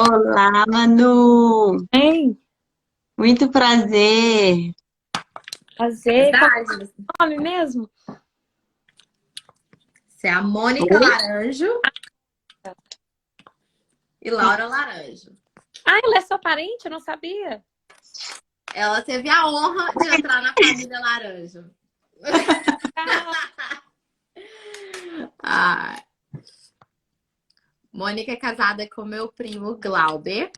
Olá, Manu! Hein? Muito prazer. Prazer. Qual Verdade. é o nome mesmo? Você é a Mônica Oi? Laranjo e Laura Laranjo. Ah, ela é sua parente? Eu não sabia. Ela teve a honra de entrar na família Laranjo. Ah, Ah, Mônica é casada com meu primo Glauber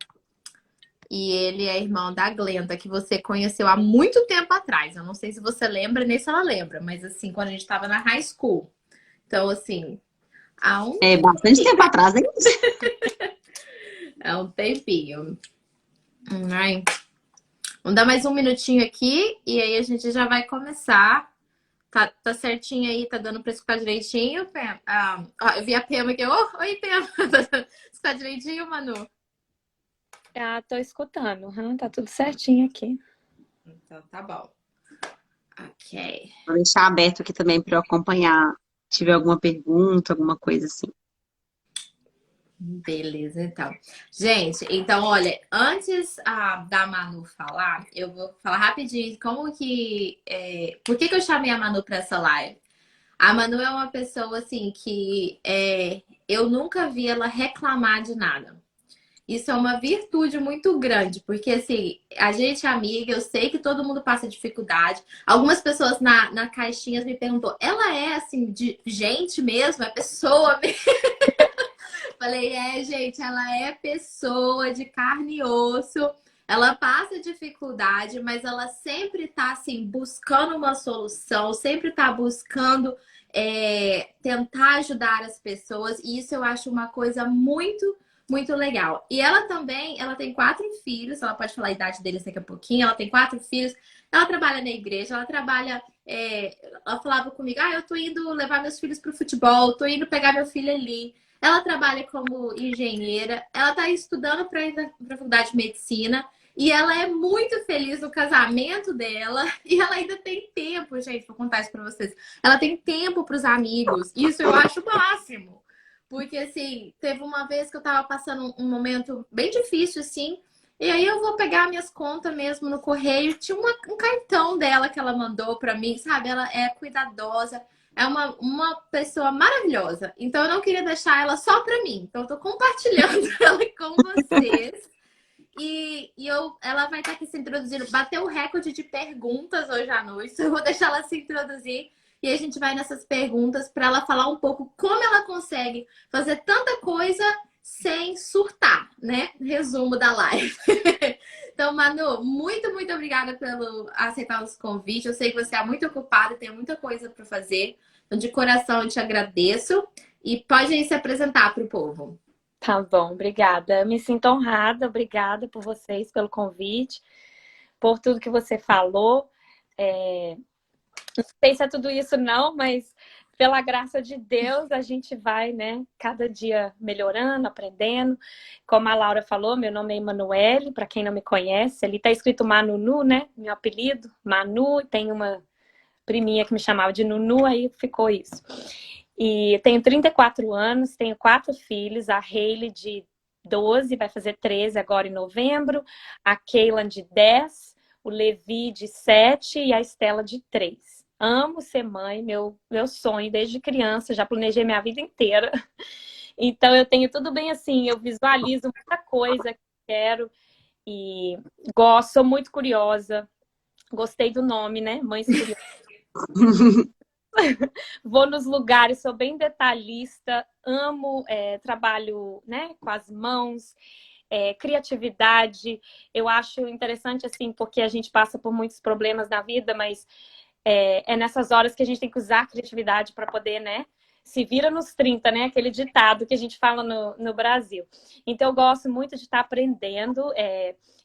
e ele é irmão da Glenda, que você conheceu há muito tempo atrás. Eu não sei se você lembra nem se ela lembra, mas assim, quando a gente estava na high school. Então, assim, há um, É bastante tempo atrás, hein? há um tempinho. Ai, vamos dar mais um minutinho aqui e aí a gente já vai começar. Tá certinho aí, tá dando pra escutar direitinho, Pam? Ó, eu vi a Pema aqui. Oi, Pema. Tá dando pra escutar direitinho, Manu? tô escutando. Tá tudo certinho aqui. Então tá bom. Ok. Vou deixar aberto aqui também para eu acompanhar. Se tiver alguma pergunta, alguma coisa assim. Beleza, então. Gente, então, olha, antes da Manu falar, eu vou falar rapidinho como que. Por que eu chamei a Manu pra essa live? A Manu é uma pessoa, assim, que eu nunca vi ela reclamar de nada. Isso é uma virtude muito grande, porque assim, a gente é amiga, eu sei que todo mundo passa dificuldade. Algumas pessoas na caixinhas me perguntou, ela é assim, de gente mesmo? É pessoa mesmo? Falei, gente, ela é pessoa de carne e osso. Ela passa dificuldade, mas ela sempre tá assim, buscando uma solução, sempre tá buscando tentar ajudar as pessoas. E isso eu acho uma coisa muito legal. E ela também, ela tem 4 filhos, ela pode falar a idade deles daqui a pouquinho, ela tem 4 filhos, ela trabalha na igreja, ela trabalha. Ela falava comigo, eu tô indo levar meus filhos pro futebol, tô indo pegar meu filho ali. Ela trabalha como engenheira, ela está estudando para ir para a faculdade de medicina e ela é muito feliz no casamento dela e ela ainda tem tempo, gente, vou contar isso para vocês. Ela tem tempo para os amigos. Isso eu acho o máximo. Porque assim, teve uma vez que eu estava passando um momento bem difícil assim, e aí eu vou pegar minhas contas mesmo no correio, tinha um cartão dela que ela mandou para mim, sabe? Ela é cuidadosa, é uma pessoa maravilhosa. Então eu não queria deixar ela só para mim. Então eu tô compartilhando ela com vocês. Ela vai estar aqui se introduzindo. Bateu o recorde de perguntas hoje à noite. Então eu vou deixar ela se introduzir. E a gente vai nessas perguntas para ela falar um pouco como ela consegue fazer tanta coisa sem surtar, né? Resumo da live. Então, Manu, muito obrigada pelo aceitar os convites. Eu sei que você é muito ocupada e tem muita coisa para fazer. Então, de coração, eu te agradeço. E pode aí se apresentar para o povo. Tá bom, obrigada. Eu me sinto honrada, obrigada por vocês, pelo convite, por tudo que você falou. Não sei se é tudo isso não, mas pela graça de Deus a gente vai, né, cada dia melhorando, aprendendo. Como a Laura falou, meu nome é Emanuele, para quem não me conhece, ali tá escrito Manunu, né, meu apelido, Manu, tem uma priminha que me chamava de Nunu, aí ficou isso. E tenho 34 anos, tenho 4 filhos, a Hailey de 12, vai fazer 13 agora em novembro, a Kaylan de 10, o Levi de 7 e a Estela de 3. Amo ser mãe, meu sonho desde criança, já planejei minha vida inteira. Então eu tenho tudo bem assim, eu visualizo muita coisa que quero e gosto, sou muito curiosa. Gostei do nome, né? Mães Curiosas. Vou nos lugares, sou bem detalhista, amo trabalho, né, com as mãos, criatividade. Eu acho interessante, assim, porque a gente passa por muitos problemas na vida, mas é nessas horas que a gente tem que usar a criatividade para poder, né, se vira nos 30, né, aquele ditado que a gente fala no Brasil. Então, eu gosto muito de estar aprendendo.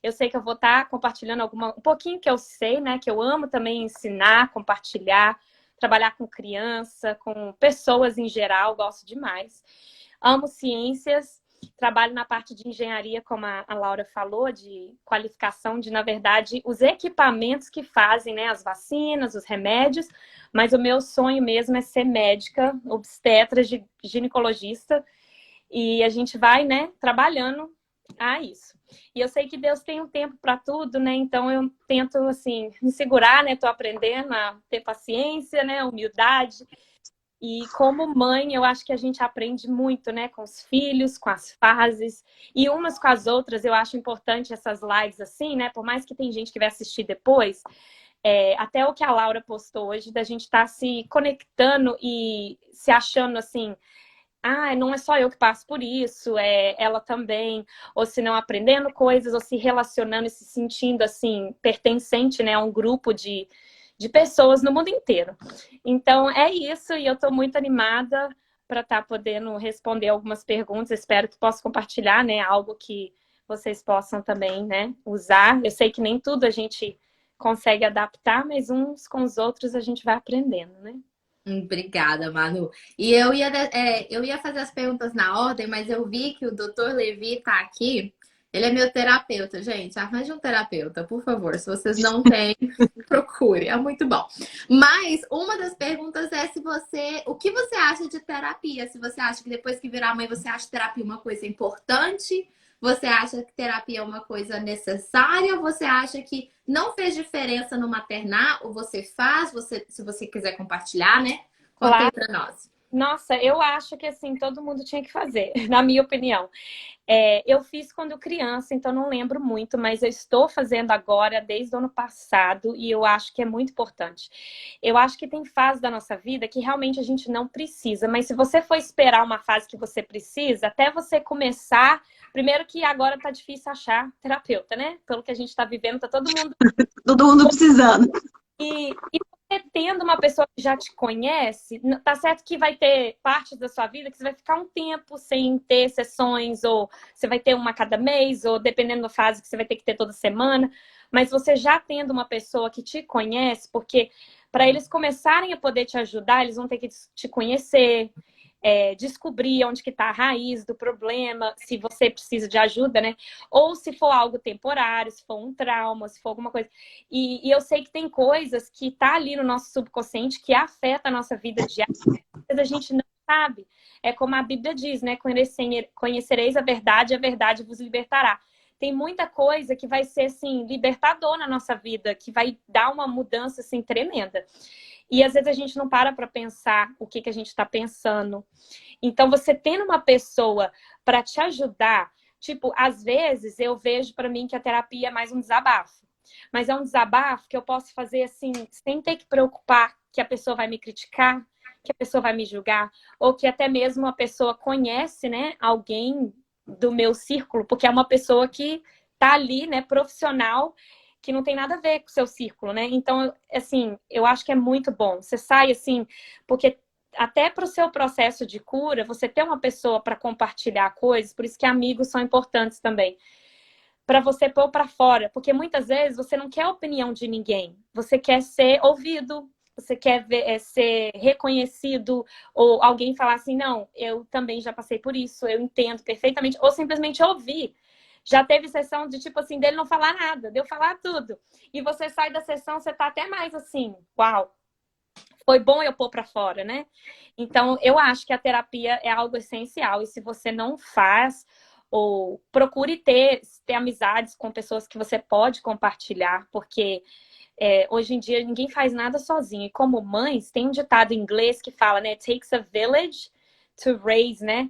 Eu sei que eu vou estar compartilhando um pouquinho que eu sei, né, que eu amo também ensinar, compartilhar, trabalhar com criança, com pessoas em geral, gosto demais. Amo ciências, trabalho na parte de engenharia, como a Laura falou, de qualificação de, na verdade, os equipamentos que fazem, né, as vacinas, os remédios, mas o meu sonho mesmo é ser médica, obstetra, ginecologista, e a gente vai, né, trabalhando isso. E eu sei que Deus tem um tempo para tudo, né? Então eu tento, assim, me segurar, né? Tô aprendendo a ter paciência, né? Humildade. E como mãe, eu acho que a gente aprende muito, né? Com os filhos, com as fases. E umas com as outras, eu acho importante essas lives assim, né? Por mais que tem gente que vai assistir depois, até o que a Laura postou hoje, da gente estar se conectando e se achando assim, não é só eu que passo por isso, é ela também, ou se não aprendendo coisas, ou se relacionando e se sentindo assim, pertencente, né, a um grupo de pessoas no mundo inteiro. Então é isso, e eu estou muito animada para estar podendo responder algumas perguntas. Espero que possa compartilhar, né, algo que vocês possam também, né, usar. Eu sei que nem tudo a gente consegue adaptar, mas uns com os outros a gente vai aprendendo, né? Obrigada, Manu. E eu ia fazer as perguntas na ordem, mas eu vi que o Dr. Levi tá aqui. Ele é meu terapeuta, gente. Arranje um terapeuta, por favor. Se vocês não têm, procure. É muito bom. Mas uma das perguntas é o que você acha de terapia? Se você acha que depois que virar mãe, você acha terapia uma coisa importante? Você acha que terapia é uma coisa necessária? Ou você acha que não fez diferença no maternar? Ou você faz? Se você quiser compartilhar, né? Conta aí Claro. pra nós. Nossa, eu acho que assim, todo mundo tinha que fazer, na minha opinião. Eu fiz quando criança, então não lembro muito, mas eu estou fazendo agora desde o ano passado e eu acho que é muito importante. Eu acho que tem fase da nossa vida que realmente a gente não precisa, mas se você for esperar uma fase que você precisa, até você começar, primeiro que agora tá difícil achar terapeuta, né? Pelo que a gente tá vivendo, tá todo mundo Todo mundo precisando. e você tendo uma pessoa que já te conhece, tá certo que vai ter partes da sua vida que você vai ficar um tempo sem ter sessões, ou você vai ter uma a cada mês, ou dependendo da fase que você vai ter que ter toda semana. Mas você já tendo uma pessoa que te conhece, porque para eles começarem a poder te ajudar, eles vão ter que te conhecer, descobrir onde que está a raiz do problema, se você precisa de ajuda, né? Ou se for algo temporário, se for um trauma, se for alguma coisa. E eu sei que tem coisas que tá ali no nosso subconsciente que afeta a nossa vida diária, mas a gente não sabe. É como a Bíblia diz, né? Conhecereis a verdade vos libertará. Tem muita coisa que vai ser, assim, libertador na nossa vida, que vai dar uma mudança, assim, tremenda. E às vezes a gente não para pensar o que a gente está pensando. Então, você tendo uma pessoa para te ajudar, tipo, às vezes eu vejo para mim que a terapia é mais um desabafo. Mas é um desabafo que eu posso fazer assim, sem ter que preocupar que a pessoa vai me criticar, que a pessoa vai me julgar, ou que até mesmo a pessoa conhece, né, alguém do meu círculo, porque é uma pessoa que tá ali, né, profissional, que não tem nada a ver com o seu círculo, né? Então, assim, eu acho que é muito bom. Você sai assim, porque até para o seu processo de cura, você ter uma pessoa para compartilhar coisas, por isso que amigos são importantes também. Para você pôr para fora, porque muitas vezes você não quer a opinião de ninguém, você quer ser ouvido, você quer ser reconhecido, ou alguém falar assim, não, eu também já passei por isso, eu entendo perfeitamente, ou simplesmente ouvir. Já teve sessão de tipo assim, dele não falar nada, de eu falar tudo. E você sai da sessão, você tá até mais assim, uau, foi bom eu pôr para fora, né? Então, eu acho que a terapia é algo essencial. E se você não faz, ou procure ter amizades com pessoas que você pode compartilhar, porque hoje em dia ninguém faz nada sozinho. E como mães, tem um ditado em inglês que fala, né? It takes a village to raise, né?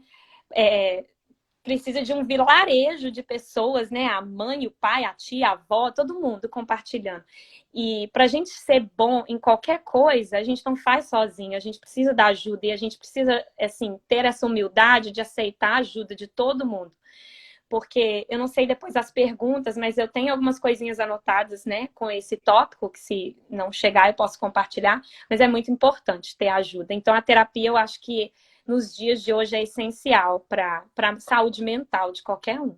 Precisa de um vilarejo de pessoas, né? A mãe, o pai, a tia, a avó, todo mundo compartilhando. E para a gente ser bom em qualquer coisa, a gente não faz sozinho, a gente precisa da ajuda e a gente precisa, assim, ter essa humildade de aceitar a ajuda de todo mundo. Porque eu não sei depois as perguntas, mas eu tenho algumas coisinhas anotadas, né, com esse tópico, que se não chegar eu posso compartilhar, mas é muito importante ter ajuda. Então a terapia eu acho que nos dias de hoje é essencial para a saúde mental de qualquer um.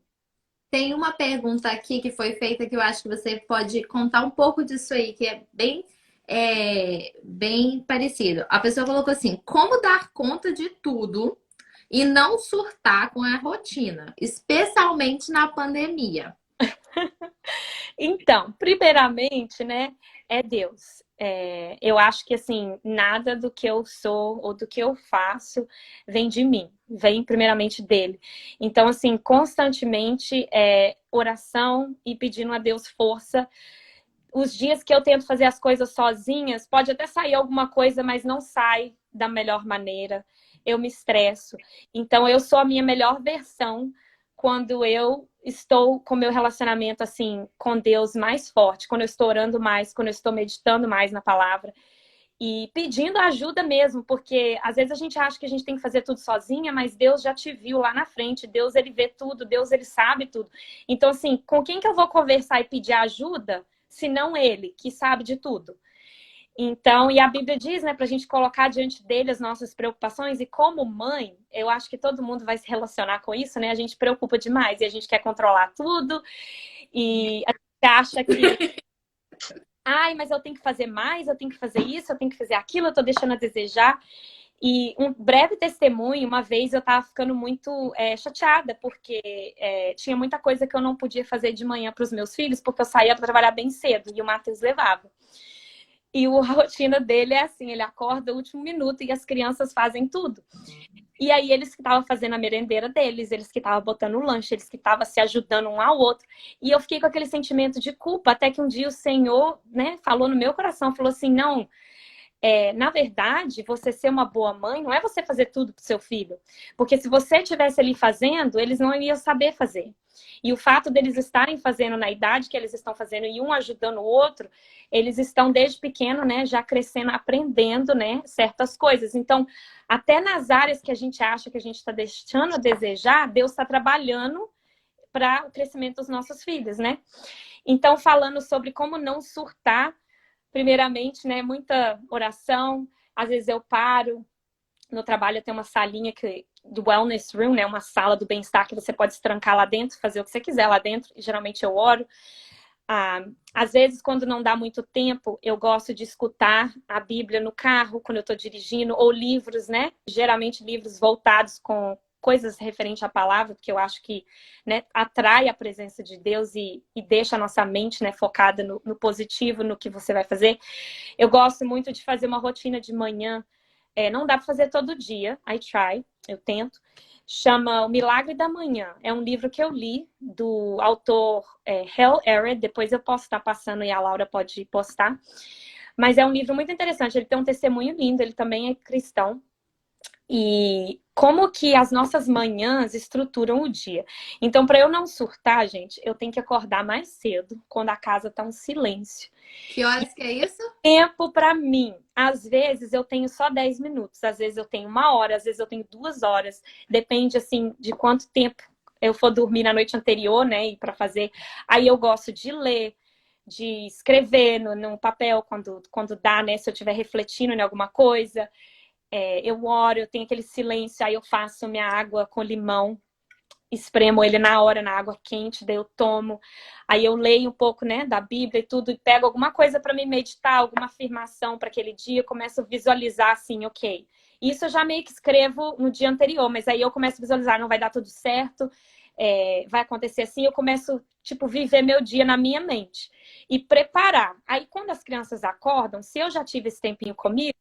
Tem uma pergunta aqui que foi feita que eu acho que você pode contar um pouco disso aí, que é bem parecido. A pessoa colocou assim: como dar conta de tudo e não surtar com a rotina, especialmente na pandemia? Então, primeiramente, né, é Deus. eu acho que, assim, nada do que eu sou ou do que eu faço vem de mim, vem primeiramente dele. Então, assim, constantemente oração e pedindo a Deus força. Os dias que eu tento fazer as coisas sozinhas, pode até sair alguma coisa, mas não sai da melhor maneira. Eu me estresso. Então, eu sou a minha melhor versão quando eu estou com meu relacionamento, assim, com Deus mais forte, quando eu estou orando mais, quando eu estou meditando mais na palavra e pedindo ajuda mesmo, porque às vezes a gente acha que a gente tem que fazer tudo sozinha, mas Deus já te viu lá na frente, Deus, ele vê tudo, Deus, ele sabe tudo. Então, assim, com quem que eu vou conversar e pedir ajuda, se não ele, que sabe de tudo? Então, e a Bíblia diz, né, pra gente colocar diante dele as nossas preocupações, e como mãe, eu acho que todo mundo vai se relacionar com isso, né? A gente preocupa demais e a gente quer controlar tudo, e a gente acha que, ai, mas eu tenho que fazer mais, eu tenho que fazer isso, eu tenho que fazer aquilo, eu tô deixando a desejar. E um breve testemunho, uma vez eu tava ficando muito chateada, porque tinha muita coisa que eu não podia fazer de manhã para os meus filhos, porque eu saía para trabalhar bem cedo, e o Matheus levava. E a rotina dele é assim, ele acorda no último minuto e as crianças fazem tudo. E aí eles que estavam fazendo a merendeira deles, eles que estavam botando o lanche, eles que estavam se ajudando um ao outro. E eu fiquei com aquele sentimento de culpa, até que um dia o Senhor, né, falou no meu coração, falou assim, não, na verdade, você ser uma boa mãe não é você fazer tudo pro seu filho. Porque se você estivesse ali fazendo, eles não iam saber fazer. E o fato deles estarem fazendo na idade que eles estão fazendo e um ajudando o outro, eles estão desde pequeno, né, já crescendo, aprendendo, né, certas coisas. Então, até nas áreas que a gente acha que a gente está deixando a desejar, Deus está trabalhando para o crescimento dos nossos filhos, né? Então, falando sobre como não surtar, primeiramente, né, muita oração. Às vezes eu paro. No trabalho eu tenho uma salinha do Wellness Room, né, uma sala do bem-estar que você pode se trancar lá dentro, fazer o que você quiser lá dentro. E geralmente eu oro. Às vezes, quando não dá muito tempo, eu gosto de escutar a Bíblia no carro, quando eu estou dirigindo, ou livros, né? Geralmente livros voltados com coisas referentes à palavra, porque eu acho que, né, atrai a presença de Deus e deixa a nossa mente, né, focada no positivo, no que você vai fazer. Eu gosto muito de fazer uma rotina de manhã. Não dá para fazer todo dia, eu tento. Chama O Milagre da Manhã. É um livro que eu li do autor Hal Elrod. Depois eu posso estar passando e a Laura pode postar. Mas é um livro muito interessante. Ele tem um testemunho lindo. Ele também é cristão. E como que as nossas manhãs estruturam o dia. Então, para eu não surtar, gente, eu tenho que acordar mais cedo, quando a casa tá um silêncio. Que horas que é isso? Tempo para mim. Às vezes eu tenho só 10 minutos, às vezes eu tenho 1 hora, às vezes eu tenho 2 horas. Depende, assim, de quanto tempo eu for dormir na noite anterior, né? E para fazer. Aí eu gosto de ler, de escrever no papel quando dá, né? Se eu estiver refletindo em alguma coisa. Eu oro, eu tenho aquele silêncio, aí eu faço minha água com limão, espremo ele na hora, na água quente, daí eu tomo. Aí eu leio um pouco, né, da Bíblia e tudo, e pego alguma coisa para me meditar, alguma afirmação para aquele dia, eu começo a visualizar assim, ok. Isso eu já meio que escrevo no dia anterior, mas aí eu começo a visualizar, não vai dar tudo certo, vai acontecer assim, eu começo, tipo, viver meu dia na minha mente. E preparar. Aí quando as crianças acordam, se eu já tive esse tempinho comigo,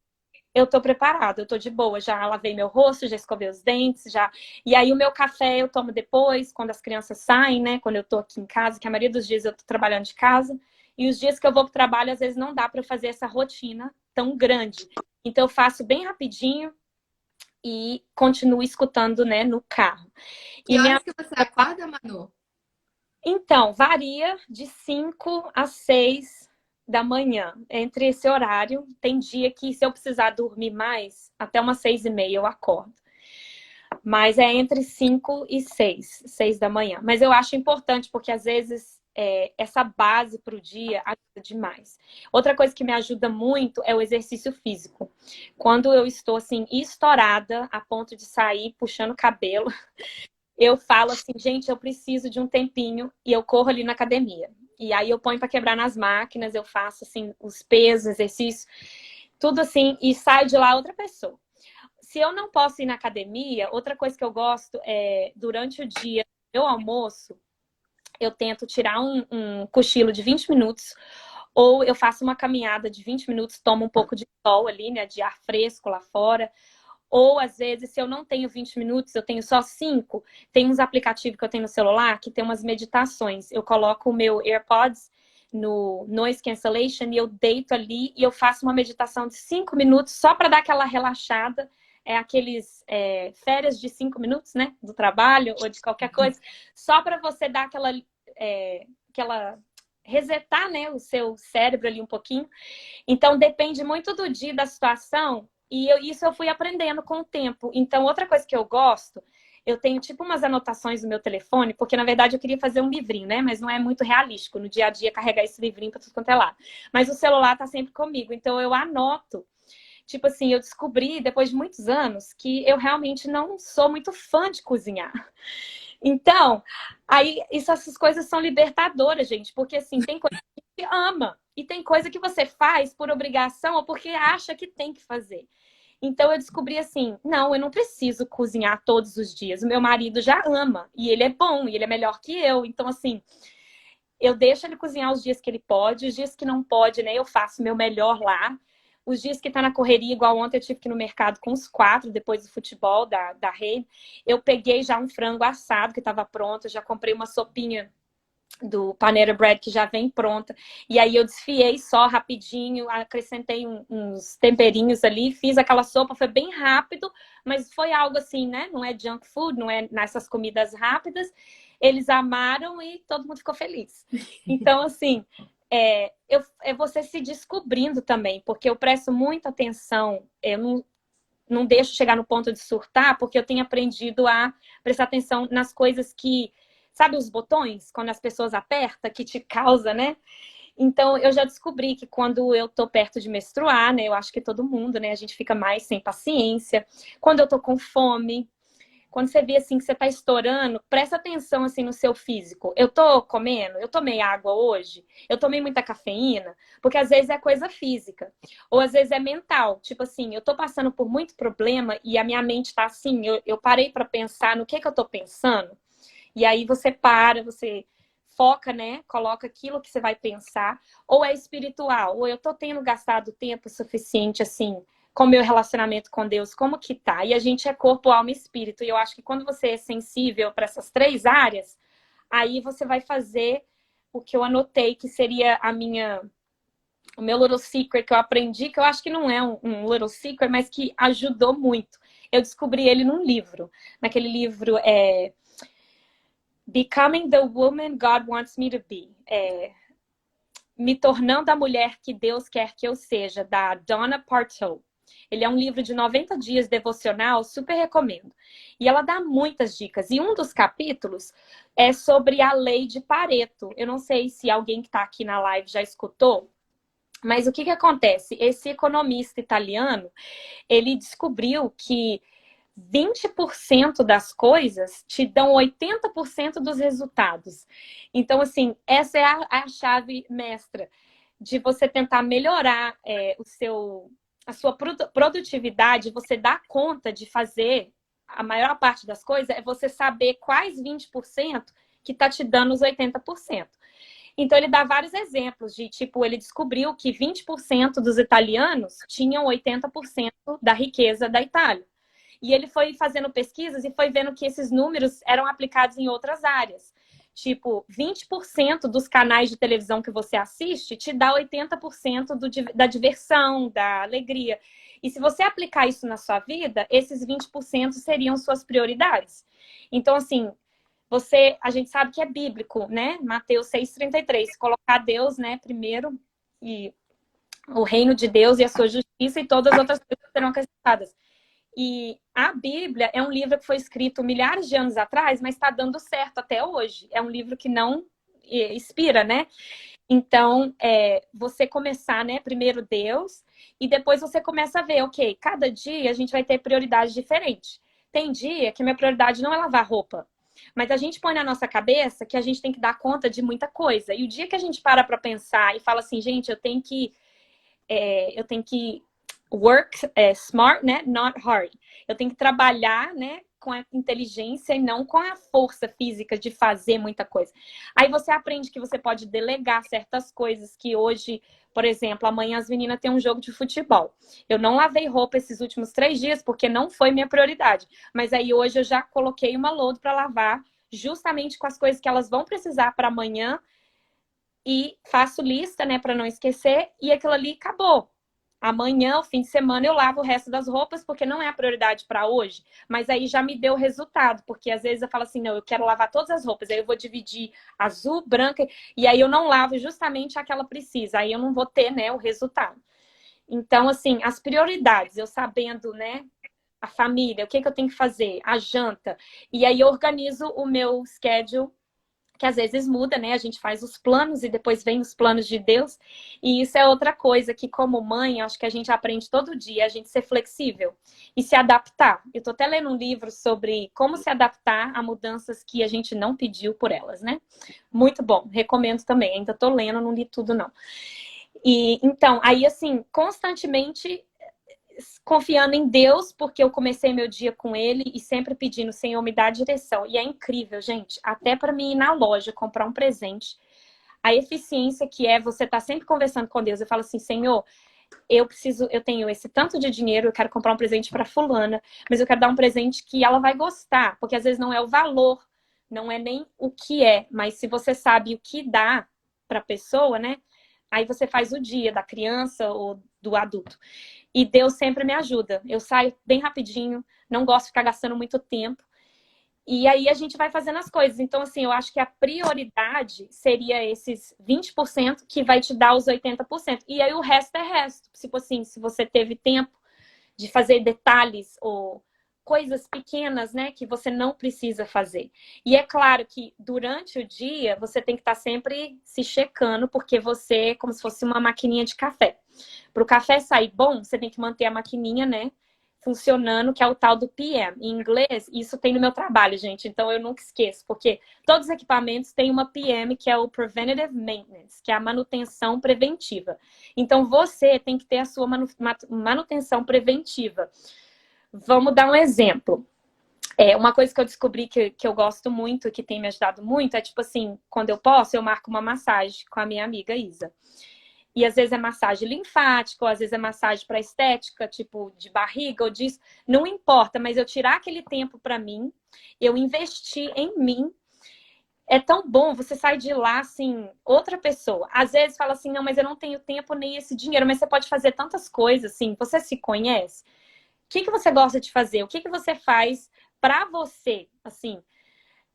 eu tô preparada, eu tô de boa, já lavei meu rosto, já escovei os dentes, já. E aí o meu café eu tomo depois, quando as crianças saem, né? Quando eu tô aqui em casa, que a maioria dos dias eu tô trabalhando de casa. E os dias que eu vou pro trabalho, às vezes não dá para fazer essa rotina tão grande. Então eu faço bem rapidinho e continuo escutando, né, no carro. Que horas que você acorda, Manu? Então, varia de 5 a 6 da manhã. Entre esse horário, tem dia que se eu precisar dormir mais, até umas 6h30 eu acordo. Mas é entre 5 e 6 da manhã. Mas eu acho importante, porque às vezes essa base para o dia ajuda demais. Outra coisa que me ajuda muito é o exercício físico. Quando eu estou assim, estourada, a ponto de sair puxando o cabelo, eu falo assim, gente, eu preciso de um tempinho, e eu corro ali na academia. E aí eu ponho para quebrar nas máquinas, eu faço assim os pesos, exercício, tudo assim, e saio de lá outra pessoa. Se eu não posso ir na academia, outra coisa que eu gosto é, durante o dia, meu almoço, eu tento tirar um cochilo de 20 minutos, Ou eu faço uma caminhada de 20 minutos, tomo um pouco de sol ali, né? De ar fresco lá fora. Ou, às vezes, se eu não tenho 20 minutos, eu tenho só 5, tem uns aplicativos que eu tenho no celular que tem umas meditações. Eu coloco o meu AirPods no Noise Cancellation e eu deito ali e eu faço uma meditação de 5 minutos só para dar aquela relaxada. É aqueles férias de 5 minutos, né? Do trabalho ou de qualquer coisa. Só para você dar aquela resetar, né? O seu cérebro ali um pouquinho. Então, depende muito do dia, da situação. E isso eu fui aprendendo com o tempo. Então, outra coisa que eu gosto, eu tenho tipo umas anotações no meu telefone, porque na verdade eu queria fazer um livrinho, né? Mas não é muito realístico no dia a dia carregar esse livrinho para tudo quanto é lá. Mas o celular tá sempre comigo, então eu anoto. Tipo assim, eu descobri depois de muitos anos que eu realmente não sou muito fã de cozinhar. Então, aí essas coisas são libertadoras, gente, porque assim, tem coisa que você ama e tem coisa que você faz por obrigação ou porque acha que tem que fazer. Então eu descobri assim, não, eu não preciso cozinhar todos os dias. O meu marido já ama e ele é bom e ele é melhor que eu. Então assim, eu deixo ele cozinhar os dias que ele pode, os dias que não pode, né? Eu faço o meu melhor lá. Os dias que tá na correria, igual ontem eu tive que ir no mercado com os 4, depois do futebol da Rede. Eu peguei já um frango assado que estava pronto, já comprei uma sopinha do Panera Bread que já vem pronta. E aí eu desfiei só rapidinho, acrescentei uns temperinhos ali, fiz aquela sopa, foi bem rápido, mas foi algo assim, né? Não é junk food, não é nessas comidas rápidas. Eles amaram e todo mundo ficou feliz. Então, assim, é você se descobrindo também, porque eu presto muita atenção, eu não deixo chegar no ponto de surtar, porque eu tenho aprendido a prestar atenção nas coisas que, sabe os botões, quando as pessoas apertam, que te causa, né? Então, eu já descobri que quando eu tô perto de menstruar, né? Eu acho que todo mundo, né? A gente fica mais sem paciência. Quando eu tô com fome, quando você vê assim que você tá estourando, presta atenção assim no seu físico. Eu tô comendo? Eu tomei água hoje? Eu tomei muita cafeína? Porque às vezes é coisa física. Ou às vezes é mental. Tipo assim, eu tô passando por muito problema e a minha mente tá assim, eu parei para pensar no que eu tô pensando. E aí você para, você foca, né? Coloca aquilo que você vai pensar. Ou é espiritual, ou eu tô tendo gastado tempo suficiente, assim, com o meu relacionamento com Deus, como que tá? E a gente é corpo, alma e espírito. E eu acho que quando você é sensível para essas 3 áreas, aí você vai fazer o que eu anotei, que seria o meu little secret que eu aprendi, que eu acho que não é um little secret, mas que ajudou muito. Eu descobri ele num livro. Naquele livro, Becoming the Woman God Wants Me to Be. Me tornando a mulher que Deus quer que eu seja, da Donna Partow. Ele é um livro de 90 dias devocional, super recomendo. E ela dá muitas dicas. E um dos capítulos é sobre a lei de Pareto. Eu não sei se alguém que está aqui na live já escutou, mas o que acontece? Esse economista italiano, ele descobriu que 20% das coisas te dão 80% dos resultados. Então, assim, essa é a chave mestra de você tentar melhorar a sua produtividade, você dar conta de fazer a maior parte das coisas, é você saber quais 20% que está te dando os 80%. Então, ele dá vários exemplos de, tipo, ele descobriu que 20% dos italianos tinham 80% da riqueza da Itália. E ele foi fazendo pesquisas e foi vendo que esses números eram aplicados em outras áreas. Tipo, 20% dos canais de televisão que você assiste te dá 80% da diversão, da alegria. E se você aplicar isso na sua vida, esses 20% seriam suas prioridades. Então, assim, a gente sabe que é bíblico, né? Mateus 6,33. Colocar Deus, né, primeiro, e o reino de Deus e a sua justiça, e todas as outras coisas serão acrescentadas. E a Bíblia é um livro que foi escrito milhares de anos atrás, mas está dando certo até hoje. É um livro que não expira, né? Então, você começar, né? Primeiro Deus, e depois você começa a ver, ok, cada dia a gente vai ter prioridade diferente. Tem dia que minha prioridade não é lavar roupa, mas a gente põe na nossa cabeça que a gente tem que dar conta de muita coisa. E o dia que a gente para pensar e fala assim, gente, eu tenho que work smart, né? Not hard. Eu tenho que trabalhar, né? com a inteligência e não com a força física de fazer muita coisa. Aí você aprende que você pode delegar certas coisas que hoje, por exemplo, amanhã as meninas têm um jogo de futebol. Eu não lavei roupa esses últimos 3 dias porque não foi minha prioridade. Mas aí hoje eu já coloquei uma load para lavar justamente com as coisas que elas vão precisar para amanhã e faço lista, né, para não esquecer, e aquilo ali acabou. Amanhã, o fim de semana, eu lavo o resto das roupas, porque não é a prioridade para hoje. Mas aí já me deu resultado, porque às vezes eu falo assim, não, eu quero lavar todas as roupas, aí eu vou dividir azul, branca, e aí eu não lavo justamente a que ela precisa, aí eu não vou ter, né, o resultado. Então, assim, as prioridades, eu sabendo, né, a família, o que eu tenho que fazer, a janta, e aí eu organizo o meu schedule, que às vezes muda, né? A gente faz os planos e depois vem os planos de Deus. E isso é outra coisa que, como mãe, acho que a gente aprende todo dia, a gente ser flexível e se adaptar. Eu tô até lendo um livro sobre como se adaptar a mudanças que a gente não pediu por elas, né? Muito bom, recomendo também. Ainda tô lendo, não li tudo, não. E então, aí assim, constantemente confiando em Deus, porque eu comecei meu dia com Ele e sempre pedindo, Senhor, me dá direção. E é incrível, gente, até para mim ir na loja comprar um presente, a eficiência que é você estar sempre conversando com Deus. Eu falo assim, Senhor, eu tenho esse tanto de dinheiro, eu quero comprar um presente para fulana, mas eu quero dar um presente que ela vai gostar, porque às vezes não é o valor, não é nem o que é, mas se você sabe o que dá para a pessoa, né? Aí você faz o dia da criança ou do adulto. E Deus sempre me ajuda. Eu saio bem rapidinho, não gosto de ficar gastando muito tempo. E aí a gente vai fazendo as coisas. Então, assim, eu acho que a prioridade seria esses 20% que vai te dar os 80%. E aí o resto é resto. Tipo assim, se você teve tempo de fazer detalhes ou coisas pequenas, né, que você não precisa fazer. E é claro que durante o dia você tem que estar sempre se checando, porque você é como se fosse uma maquininha de café. Para o café sair bom, você tem que manter a maquininha, né, funcionando, que é o tal do PM. Em inglês, isso tem no meu trabalho, gente, então eu nunca esqueço, porque todos os equipamentos têm uma PM, que é o Preventative Maintenance, que é a manutenção preventiva. Então, você tem que ter a sua manutenção preventiva. Vamos dar um exemplo. Uma coisa que eu descobri que eu gosto muito, que tem me ajudado muito, é tipo assim, quando eu posso, eu marco uma massagem com a minha amiga Isa. E às vezes é massagem linfática, ou às vezes é massagem para estética, tipo de barriga ou disso. Não importa, mas eu tirar aquele tempo para mim, eu investir em mim. É tão bom, você sai de lá, assim, outra pessoa. Às vezes fala assim, não, mas eu não tenho tempo nem esse dinheiro. Mas você pode fazer tantas coisas, assim. Você se conhece? O que você gosta de fazer? O que você faz pra você, assim?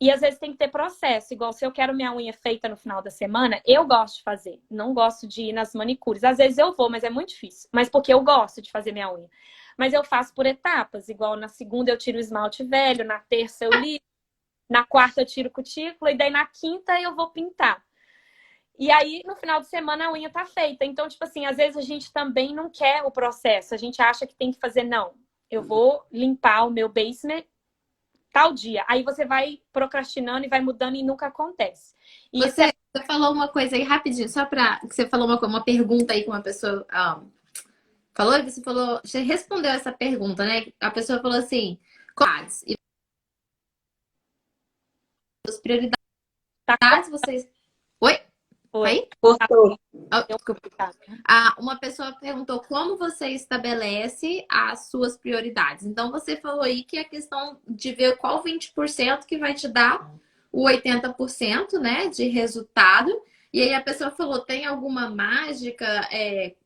E às vezes tem que ter processo. Igual se eu quero minha unha feita no final da semana, eu gosto de fazer. Não gosto de ir nas manicures. Às vezes eu vou, mas é muito difícil. Mas porque eu gosto de fazer minha unha. Mas eu faço por etapas. Igual na segunda eu tiro o esmalte velho, na terça eu limpo, na quarta eu tiro cutícula e daí na quinta eu vou pintar. E aí, no final de semana, a unha tá feita. Então, tipo assim, às vezes a gente também não quer o processo. A gente acha que tem que fazer, não. Eu vou limpar o meu basement tal dia. Aí você vai procrastinando e vai mudando e nunca acontece. E você falou uma coisa aí rapidinho, só pra... Você falou uma pergunta aí que uma pessoa falou, e você respondeu essa pergunta, né? A pessoa falou assim, quais e as prioridades vocês... Oi? Oi. Aí? Cortou. Uma pessoa perguntou como você estabelece as suas prioridades. Então, você falou aí que é a questão de ver qual 20% que vai te dar o 80%, né, de resultado. E aí a pessoa falou, tem alguma mágica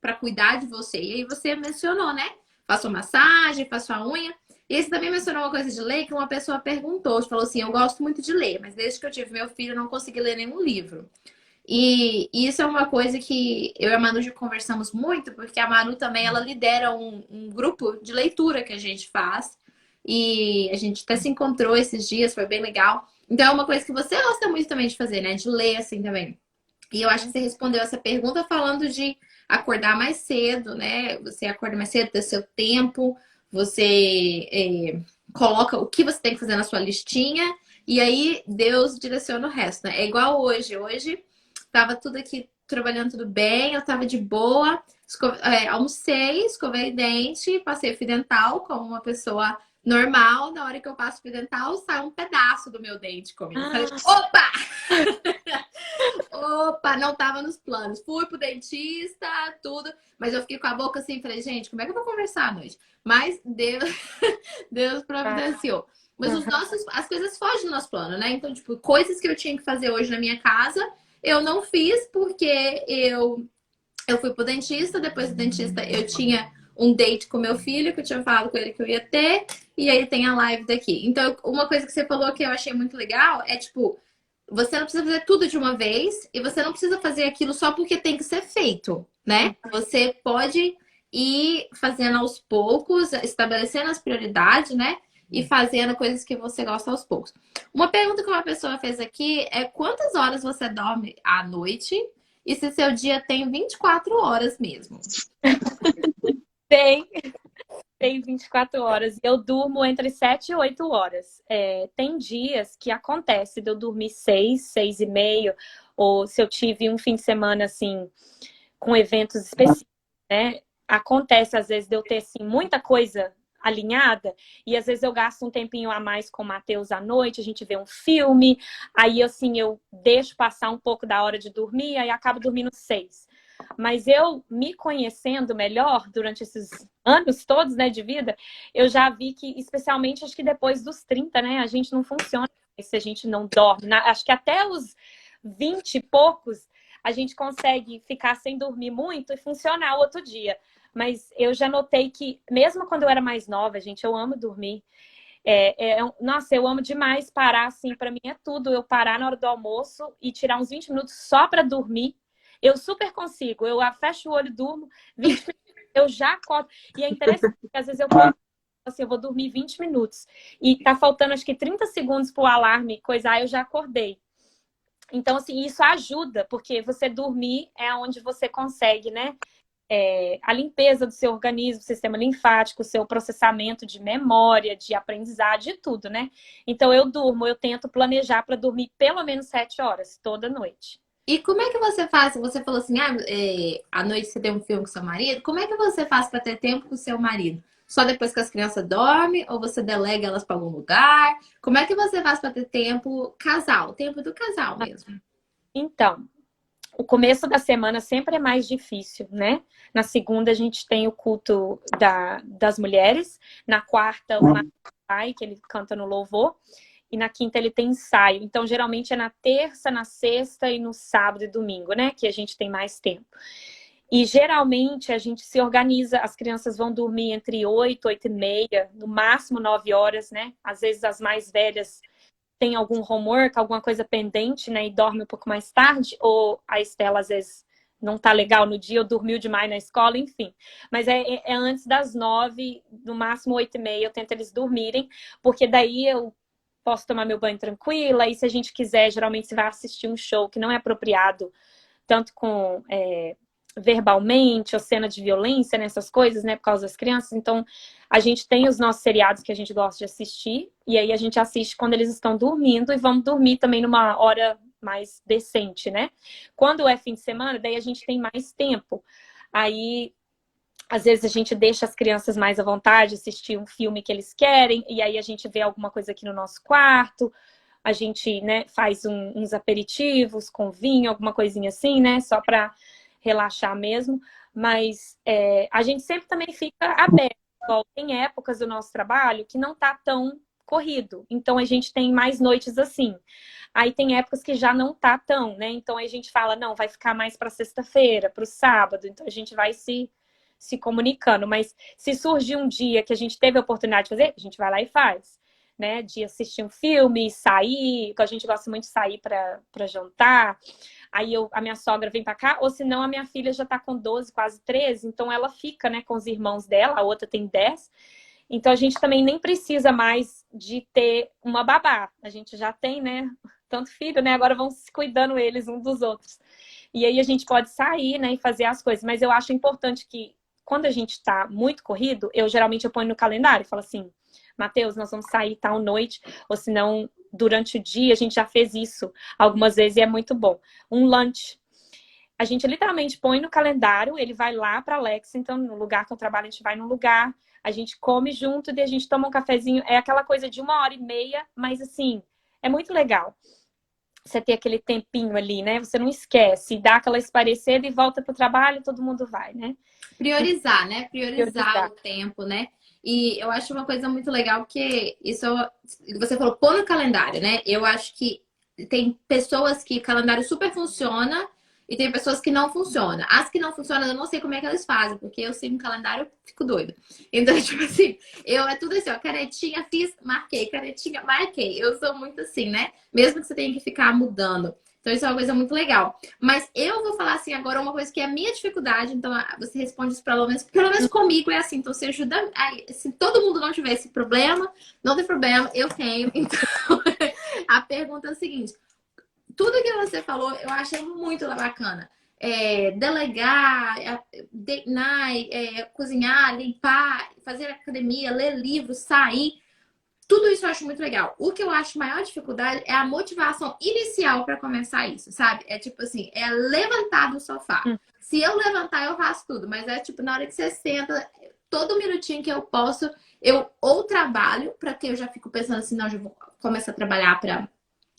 para cuidar de você? E aí você mencionou, né? Faço massagem, faço a unha. E aí você também mencionou uma coisa de ler que uma pessoa perguntou. Falou assim, eu gosto muito de ler, mas desde que eu tive meu filho, eu não consegui ler nenhum livro. E isso é uma coisa que eu e a Manu já conversamos muito, porque a Manu também, ela lidera um grupo de leitura que a gente faz. E a gente até se encontrou esses dias, foi bem legal. Então é uma coisa que você gosta muito também de fazer, né? De ler assim também. E eu acho que você respondeu essa pergunta falando de acordar mais cedo, né? Você acorda mais cedo, ter seu tempo, você coloca o que você tem que fazer na sua listinha, e aí Deus direciona o resto, né? É igual hoje. Hoje tava tudo aqui trabalhando tudo bem, eu tava de boa, almocei, escovei dente, passei fio dental como uma pessoa Normal, na hora que eu passo fio dental, sai um pedaço do meu dente comigo. Eu falei, Ah, opa! Opa, não tava nos planos. Fui pro dentista, tudo. Mas eu fiquei com a boca assim, falei, gente, como é que eu vou conversar à noite? Mas Deus, Deus providenciou. Mas aham. as coisas fogem do nosso plano, né? Então, tipo, coisas que eu tinha que fazer hoje na minha casa, eu não fiz porque eu fui pro dentista, depois do dentista eu tinha um date com meu filho, que eu tinha falado com ele que eu ia ter, e aí tem a live daqui. Então, uma coisa que você falou que eu achei muito legal é, tipo, você não precisa fazer tudo de uma vez e você não precisa fazer aquilo só porque tem que ser feito, né? Você pode ir fazendo aos poucos, estabelecendo as prioridades, né? E fazendo coisas que você gosta aos poucos. Uma pergunta que uma pessoa fez aqui é quantas horas você dorme à noite e se seu dia tem 24 horas mesmo? Tem, tem 24 horas. Eu durmo entre 7 e 8 horas. Tem dias que acontece de eu dormir 6, 6 e meio, ou se eu tive um fim de semana assim, com eventos específicos, né? Acontece às vezes de eu ter assim, muita coisa alinhada e às vezes eu gasto um tempinho a mais com o Matheus à noite, a gente vê um filme, aí assim eu deixo passar um pouco da hora de dormir, aí acabo dormindo 6. Mas eu me conhecendo melhor durante esses anos todos, né, de vida, eu já vi que, especialmente acho que depois dos 30, né, a gente não funciona se a gente não dorme. Acho que até os 20 e poucos a gente consegue ficar sem dormir muito e funcionar o outro dia. Mas eu já notei que, mesmo quando eu era mais nova, gente, eu amo dormir. Nossa, eu amo demais parar, assim, para mim é tudo. Eu parar na hora do almoço e tirar uns 20 minutos só para dormir. Eu super consigo. Eu fecho o olho, durmo, 20 minutos, eu já acordo. E é interessante, porque às vezes eu coloco assim, eu vou dormir 20 minutos. E tá faltando, acho que 30 segundos pro alarme coisar, eu já acordei. Então, assim, isso ajuda, porque você dormir é onde você consegue, né? A limpeza do seu organismo, sistema linfático, o seu processamento de memória, de aprendizado, de tudo, né? Então, eu tento planejar para dormir pelo menos 7 horas, toda noite. E como é que você faz? Você falou assim, à noite você tem um filme com seu marido. Como é que você faz para ter tempo com seu marido? Só depois que as crianças dormem ou você delega elas para algum lugar? Como é que você faz para ter tempo casal, tempo do casal mesmo? Então, o começo da semana sempre é mais difícil, né? Na segunda a gente tem o culto das mulheres, na quarta o pai, que ele canta no louvor, e na quinta ele tem ensaio. Então, geralmente é na terça, na sexta e no sábado e domingo, né? Que a gente tem mais tempo. E geralmente a gente se organiza, as crianças vão dormir entre 8, 8 e meia, no máximo 9 horas, né? Às vezes as mais velhas têm algum homework, alguma coisa pendente, né? E dorme um pouco mais tarde, ou a Estela às vezes não tá legal no dia, ou dormiu demais na escola, enfim. Mas é antes das 9, no máximo 8 e meia, eu tento eles dormirem, porque daí eu posso tomar meu banho tranquila, e se a gente quiser, geralmente você vai assistir um show que não é apropriado, tanto com verbalmente, ou cena de violência, nessas coisas, né, por causa das crianças. Então, a gente tem os nossos seriados que a gente gosta de assistir, e aí a gente assiste quando eles estão dormindo, e vamos dormir também numa hora mais decente, né? Quando é fim de semana, daí a gente tem mais tempo. Aí, às vezes a gente deixa as crianças mais à vontade, assistir um filme que eles querem, e aí a gente vê alguma coisa aqui no nosso quarto, a gente, né, faz uns aperitivos com vinho, alguma coisinha assim, né, só para relaxar mesmo, mas a gente sempre também fica aberto. Tem épocas do nosso trabalho que não tá tão corrido, então a gente tem mais noites assim. Aí tem épocas que já não tá tão, né? Então a gente fala, não, vai ficar mais para sexta-feira, para o sábado, então a gente vai se comunicando, mas se surgir um dia que a gente teve a oportunidade de fazer, a gente vai lá e faz. Né, de assistir um filme, sair, que a gente gosta muito de sair para jantar. Aí a minha sogra vem para cá, ou senão a minha filha já tá com 12, quase 13, então ela fica, né, com os irmãos dela, a outra tem 10. Então a gente também nem precisa mais de ter uma babá. A gente já tem, né, tanto filho, né, agora vão se cuidando eles um dos outros. E aí a gente pode sair, né, e fazer as coisas, mas eu acho importante que quando a gente tá muito corrido, geralmente eu ponho no calendário e falo assim: Matheus, nós vamos sair tal noite, ou senão durante o dia, a gente já fez isso algumas vezes e é muito bom. Um lunch. A gente literalmente põe no calendário, ele vai lá para Lexington, no lugar que eu trabalho, a gente vai num lugar, a gente come junto e a gente toma um cafezinho. É aquela coisa de 1h30, mas assim, é muito legal você ter aquele tempinho ali, né? Você não esquece, dá aquela esparecida e volta pro trabalho, todo mundo vai, né? Priorizar, né? Priorizar Priorizar. o tempo, né? E eu acho uma coisa muito legal, porque isso você falou, pôr no calendário, né? Eu acho que tem pessoas que o calendário super funciona e tem pessoas que não funcionam. As que não funcionam, eu não sei como é que elas fazem, porque eu sigo um calendário, eu fico doida. Então, tipo assim, é tudo assim, ó, canetinha, fiz, marquei, canetinha, marquei. Eu sou muito assim, né? Mesmo que você tenha que ficar mudando. Então, isso é uma coisa muito legal. Mas eu vou falar assim agora uma coisa que é a minha dificuldade, então você responde isso pelo menos comigo é assim, então você ajuda. Se todo mundo não tiver esse problema, não tem problema, eu tenho. Então, a pergunta é a seguinte: tudo que você falou, eu achei muito bacana. Delegar, date night, cozinhar, limpar, fazer academia, ler livros, sair. Tudo isso eu acho muito legal. O que eu acho maior dificuldade é a motivação inicial para começar isso, sabe? É tipo assim, é levantar do sofá. Hum. Se eu levantar, eu faço tudo. Mas é tipo, na hora que você senta, todo minutinho que eu posso, eu ou trabalho, para que eu já fico pensando assim, não, já vou começar a trabalhar para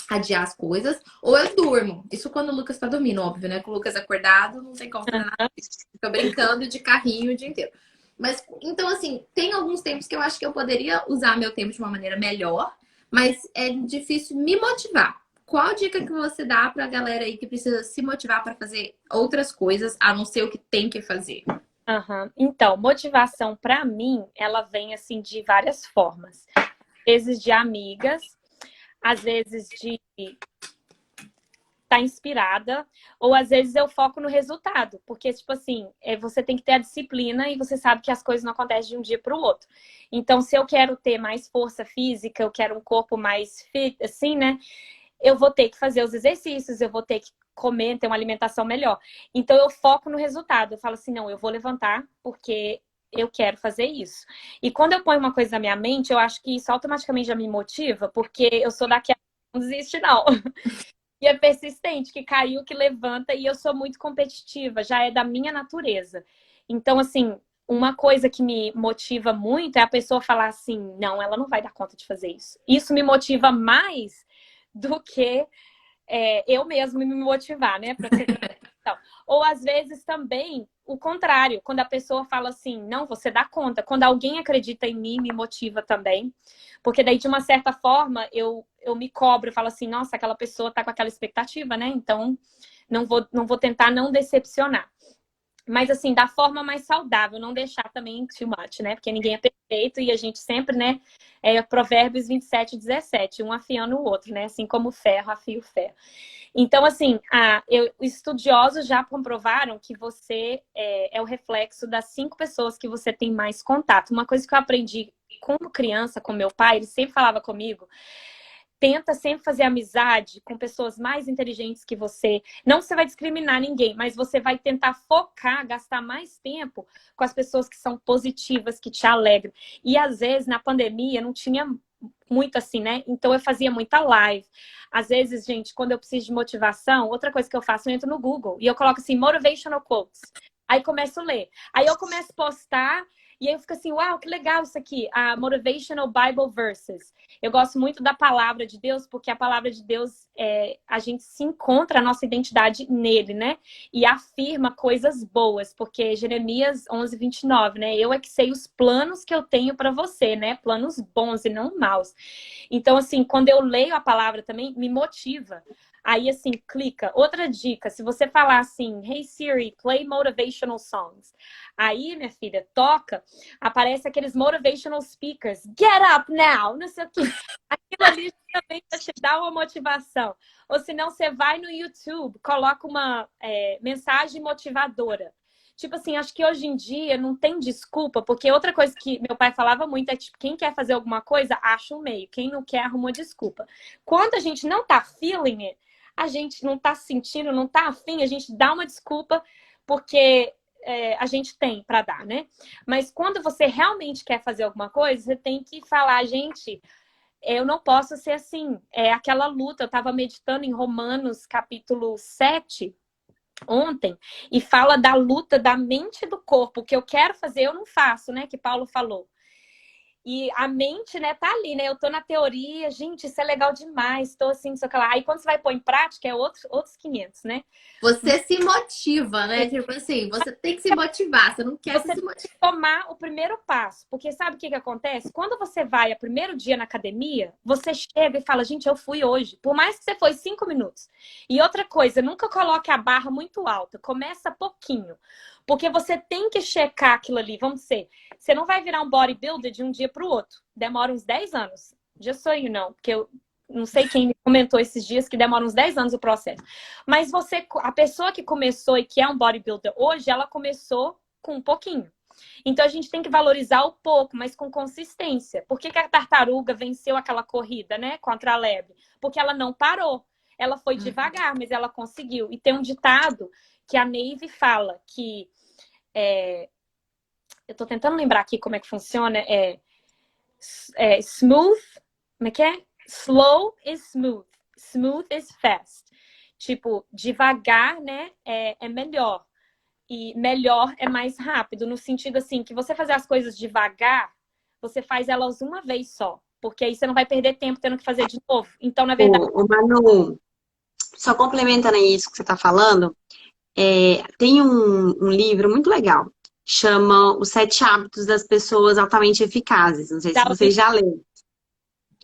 adiar as coisas, ou eu durmo. Isso quando o Lucas tá dormindo, óbvio, né? Com o Lucas acordado, não tem como fazer nada disso. Fica brincando de carrinho o dia inteiro. Mas, então, assim, tem alguns tempos que eu acho que eu poderia usar meu tempo de uma maneira melhor, mas é difícil me motivar. Qual dica que você dá pra galera aí que precisa se motivar para fazer outras coisas, a não ser o que tem que fazer? Uhum. Então, motivação para mim, ela vem assim de várias formas. Às vezes de amigas, às vezes de estar inspirada, ou às vezes eu foco no resultado, porque, tipo assim, você tem que ter a disciplina e você sabe que as coisas não acontecem de um dia para o outro. Então, se eu quero ter mais força física, eu quero um corpo mais fit, assim, né? Eu vou ter que fazer os exercícios, eu vou ter que comer, ter uma alimentação melhor. Então, eu foco no resultado. Eu falo assim, não, eu vou levantar porque eu quero fazer isso. E quando eu ponho uma coisa na minha mente, eu acho que isso automaticamente já me motiva, porque eu sou daquela que não desiste, não. E é persistente, que caiu, que levanta, e eu sou muito competitiva, já é da minha natureza. Então, assim, uma coisa que me motiva muito é a pessoa falar assim, não, ela não vai dar conta de fazer isso. Isso me motiva mais do que eu mesmo me motivar, né? Pra ser... Ou às vezes também o contrário, quando a pessoa fala assim, não, você dá conta. Quando alguém acredita em mim, me motiva também. Porque daí, de uma certa forma, eu me cobro, eu falo assim, nossa, aquela pessoa tá com aquela expectativa, né? Então, não vou tentar não decepcionar. Mas, assim, da forma mais saudável, não deixar também too much, né? Porque ninguém é perfeito e a gente sempre, né? Provérbios 27:17, um afiando o outro, né? Assim como o ferro afia o ferro. Então, assim, estudiosos já comprovaram que você é o reflexo das 5 pessoas que você tem mais contato. Uma coisa que eu aprendi como criança com meu pai, ele sempre falava comigo, tenta sempre fazer amizade com pessoas mais inteligentes que você. Não que você vai discriminar ninguém, mas você vai tentar focar, gastar mais tempo com as pessoas que são positivas, que te alegram. E às vezes, na pandemia, não tinha muito assim, né? Então eu fazia muita live. Às vezes, gente, quando eu preciso de motivação, outra coisa que eu faço, eu entro no Google e eu coloco assim, motivational quotes. Aí começo a ler. Aí eu começo a postar e aí eu fico assim, uau, que legal isso aqui. A Motivational Bible Verses. Eu gosto muito da palavra de Deus, porque a palavra de Deus, a gente se encontra a nossa identidade nele, né? E afirma coisas boas, porque Jeremias 11:29, né? Eu é que sei os planos que eu tenho para você, né? Planos bons e não maus. Então, assim, quando eu leio a palavra também, me motiva. Aí, assim, clica. Outra dica, se você falar assim, Hey Siri, play motivational songs. Aí, minha filha, toca, aparece aqueles motivational speakers. Get up now! Não sei o quê. Aquilo ali também vai te dar uma motivação. Ou se não, você vai no YouTube, coloca uma mensagem motivadora. Tipo assim, acho que hoje em dia não tem desculpa, porque outra coisa que meu pai falava muito é, tipo, quem quer fazer alguma coisa, acha um meio. Quem não quer, arruma uma desculpa. Quando a gente não tá feeling it, a gente não tá sentindo, não tá afim, a gente dá uma desculpa, porque a gente tem para dar, né? Mas quando você realmente quer fazer alguma coisa, você tem que falar, gente, eu não posso ser assim. É aquela luta, eu estava meditando em Romanos capítulo 7, ontem, e fala da luta da mente e do corpo. O que eu quero fazer, eu não faço, né? Que Paulo falou. E a mente, né, tá ali, né? Eu tô na teoria, gente, isso é legal demais, tô assim, sei lá. Aí quando você vai pôr em prática, é outros 500, né? Você se motiva, né? Tipo assim, você tem que se motivar, você não quer Você se tem motivar. que tomar o primeiro passo. Porque sabe o que acontece? Quando você vai o primeiro dia na academia, você chega e fala, gente, eu fui hoje. Por mais que você foi 5 minutos. E outra coisa, nunca coloque a barra muito alta. Começa pouquinho. Porque você tem que checar aquilo ali. Vamos dizer, você não vai virar um bodybuilder de um dia para o outro. Demora uns 10 anos. Just so you know. Porque eu não sei quem me comentou esses dias que demora uns 10 anos o processo. Mas a pessoa que começou e que é um bodybuilder hoje, ela começou com um pouquinho. Então a gente tem que valorizar o pouco, mas com consistência. Por que a tartaruga venceu aquela corrida, né, contra a lebre? Porque ela não parou. Ela foi devagar, mas ela conseguiu. E tem um ditado que a Navy fala que eu tô tentando lembrar aqui como é que funciona. Smooth, como é que é? Slow is smooth, smooth is fast. Tipo, devagar, né, é melhor. E melhor é mais rápido, no sentido assim, que você fazer as coisas devagar, você faz elas uma vez só. Porque aí você não vai perder tempo tendo que fazer de novo. Então, na verdade... Ô, Manu, só complementando aí isso que você está falando, tem um livro muito legal, chama Os Sete Hábitos das Pessoas Altamente Eficazes. Não sei se você já leu.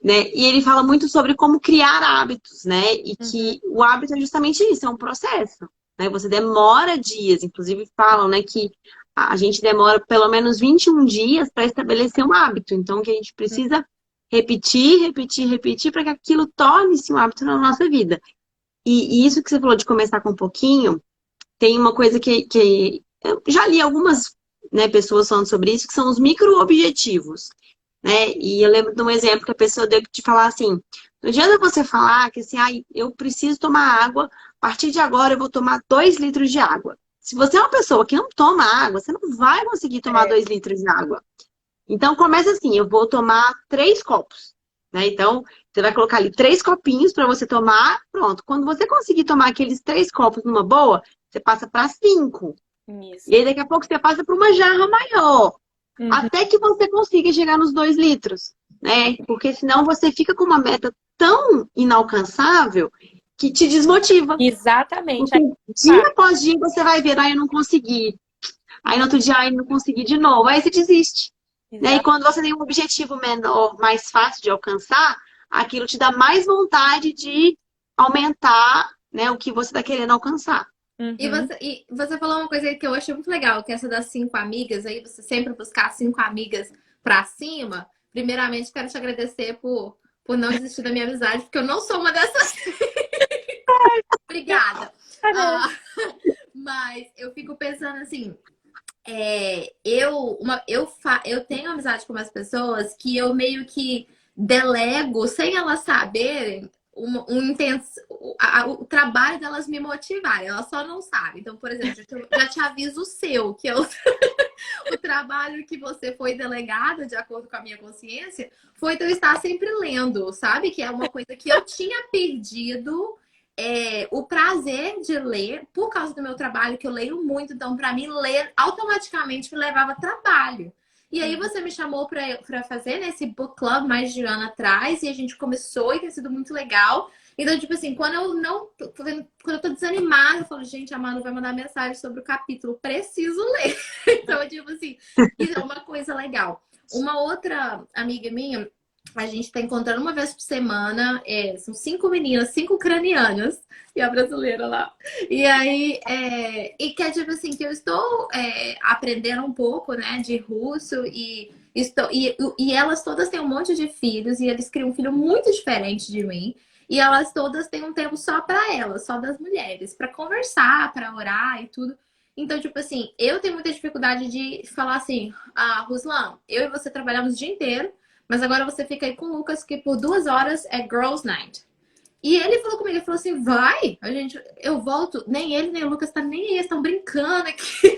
Né? E ele fala muito sobre como criar hábitos, né? E que o hábito é justamente isso, é um processo. Né? Você demora dias, inclusive falam, né, que a gente demora pelo menos 21 dias para estabelecer um hábito. Então, que a gente precisa repetir, repetir, repetir para que aquilo torne-se um hábito na nossa vida. E isso que você falou de começar com um pouquinho, tem uma coisa que eu já li algumas, né, pessoas falando sobre isso, que são os micro-objetivos. Né? E eu lembro de um exemplo que a pessoa deu de falar assim, não adianta você falar que assim, eu preciso tomar água, a partir de agora eu vou tomar 2 litros de água. Se você é uma pessoa que não toma água, você não vai conseguir tomar 2 litros de água. Então começa assim, eu vou tomar 3 copos. Né? Então, você vai colocar ali 3 copinhos para você tomar, pronto. Quando você conseguir tomar aqueles 3 copos numa boa, você passa para 5. Isso. E aí daqui a pouco você passa para uma jarra maior. Até que você consiga chegar nos 2 litros, né? Porque senão você fica com uma meta tão inalcançável que te desmotiva. Exatamente. Porque dia após dia você vai ver, eu não consegui. Aí no outro dia, eu não consegui de novo. Aí você desiste. Né? E quando você tem um objetivo menor, mais fácil de alcançar, aquilo te dá mais vontade de aumentar, né, o que você está querendo alcançar. E você falou uma coisa aí que eu achei muito legal, que essa das 5 amigas, aí você sempre buscar 5 amigas pra cima. Primeiramente, quero te agradecer por não desistir da minha amizade, porque eu não sou uma dessas. Obrigada. Mas eu fico pensando assim, eu tenho amizade com umas pessoas que eu meio que delego, sem elas saberem, o trabalho delas me motivarem. Elas só não sabem. Então, por exemplo, já te aviso o seu, que é o trabalho que você foi delegada, de acordo com a minha consciência, foi de eu estar sempre lendo, sabe? Que é uma coisa que eu tinha perdido o prazer de ler por causa do meu trabalho, que eu leio muito. Então, para mim, ler automaticamente me levava trabalho. E aí você me chamou pra fazer, né, esse book club mais de um ano atrás, e a gente começou e tem sido muito legal. Então, tipo assim, quando eu tô desanimada, eu falo, gente, a Manu vai mandar mensagem sobre o capítulo, preciso ler. Então, tipo assim, isso é uma coisa legal. Uma outra amiga minha, a gente tá encontrando uma vez por semana, são 5 meninas, 5 ucranianas, e a brasileira lá. E aí, e que é tipo assim, que eu estou aprendendo um pouco, né, de russo, e elas todas têm um monte de filhos, e eles criam um filho muito diferente de mim, e elas todas têm um tempo só pra elas, só das mulheres, pra conversar, pra orar e tudo. Então, tipo assim, eu tenho muita dificuldade de falar assim, Ruslan, eu e você trabalhamos o dia inteiro, mas agora você fica aí com o Lucas, que por 2 horas é Girls Night. E ele falou comigo, ele falou assim, vai, eu volto. Nem ele, nem o Lucas tá nem aí, eles estão brincando aqui.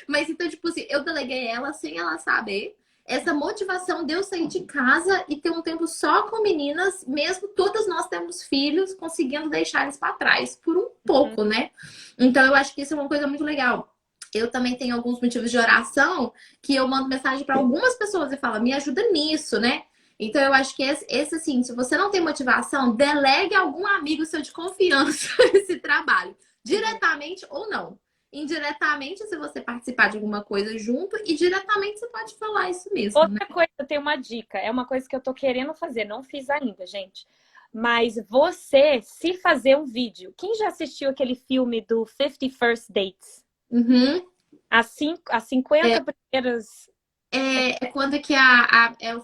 Mas então, tipo assim, eu deleguei ela sem ela saber. essa motivação de eu sair de casa e ter um tempo só com meninas, mesmo todas nós temos filhos, conseguindo deixar eles para trás por um pouco, né? Então eu acho que isso é uma coisa muito legal. Eu também tenho alguns motivos de oração que eu mando mensagem para algumas pessoas e falo, me ajuda nisso, né? Então eu acho que esse assim, se você não tem motivação, delegue a algum amigo seu de confiança esse trabalho, diretamente ou não. Indiretamente, se você participar de alguma coisa junto, e diretamente você pode falar isso mesmo, né? Outra coisa, eu tenho uma dica. É uma coisa que eu tô querendo fazer. Não fiz ainda, gente. Mas você, se fazer um vídeo... Quem já assistiu aquele filme do 50 First Dates? Uhum. As 50 primeiras... É quando que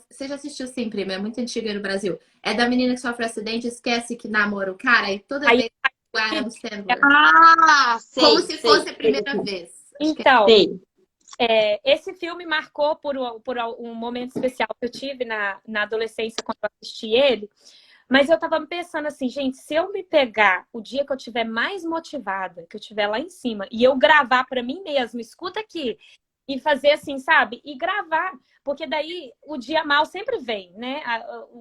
você já assistiu sim, prima? É muito antiga no Brasil. É da menina que sofre acidente, esquece que namora o cara, e toda Aí, vez o Adam Sandler. Ah, Como sei, se sei, fosse a primeira vez. Acho que então, sei. esse filme marcou por um momento especial que eu tive na adolescência quando eu assisti ele. Mas eu tava pensando assim, gente, se eu me pegar o dia que eu tiver mais motivada, que eu tiver lá em cima, e eu gravar pra mim mesmo, escuta aqui, e fazer assim, sabe? E gravar, porque daí o dia mal sempre vem, né?